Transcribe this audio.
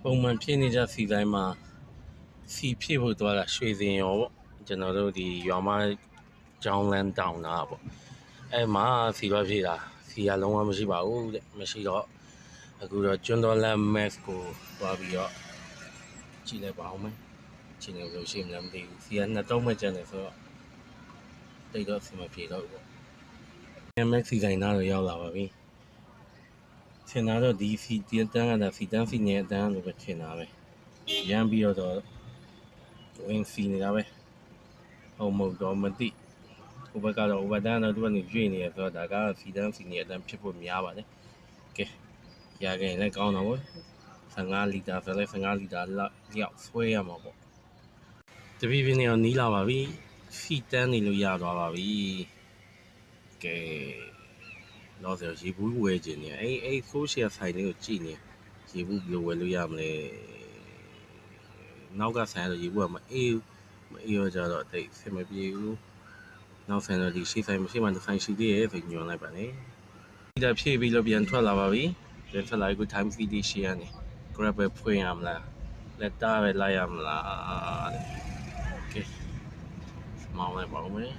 ပုံမှန်ဖြစ်နေကြစီတိုင်းမှာစီဖြစ်ဖို့သွားတာရွှေစင်ရောပေါ့ကျွန်တော်တို့ဒီရွာမကျောင်းလန်းတောင်တာပေါ့အဲ့မှာစီတော့ဖြစ်တာစီကလုံးဝမရှိပါဘူးတဲ့မရှိတော့အခုတော့ကျွန်းတော်လန်း max ကိုသွားပြီးတော့ကြည့်လိုက်ပါဦးမယ်ကြည့်နေလို့ရှိမှမသိဘူးစီကနှစ်တုံးမှကျန်တယ်ဆိုတော့တိတ်တော့စီမပြေတော့ဘူးပေါ့ max စီဆိုင်သားတော့ရောက်လာပါပြီထင်တာတော့ဒီစီတန်းကတာစီတန်းစီနေအတန်းလို့ပဲထင်တာပဲရမ်းပြီးတော့ဝင်စီနေတာပဲဟုတ်မဟုတ်တော့မသိဟိုဘက်ကတော့ over တန်းတော့သူကနေရွေ့နေရဆိုတော့ဒါကစီတန်းစီနေအတန်းဖြစ်ဖို့များပါတယ်ကဲရခဲ့ရင်လည်းကောင်းတော့ပေါ့15လီတာဆိုလည်း15လီတာလောက်ဆွဲရမှာပေါ့တပည့်ပြင်းနေအောင်နီးလာပါပြီစီတန်းနေလို့ရသွားပါပြီကဲတော့ဆိုရေဘူးဝယ်ခြင်းနေအဲ့ဆိုရှယ်ဆိုင်လေးကိုကြည့်နေရေဘူးဘယ်လိုဝယ်လို့ရမလဲနောက်ကဆိုင်တော့ရေဘူးကမအေးရောကြတော့တိတ်ဆင်မပြေဘူးနောက်ဆိုင်တော့ဒီရှေ့ဆိုင်မရှိမှတစ်ဆိုင်ရှိသေးရဲ့ဆိုညွှန်လိုက်ပါနဲ့ဒီတာဖြည့်ပြီးတော့ပြန်ထွက်လာပါပြီပြန်ထွက်လာပြီး time feed ရှေ့ကနေ grab ပဲဖွင့်ရမလားလက်တာပဲလိုက်ရမလားကဲမောင်းလိုက်ပါဦးမယ်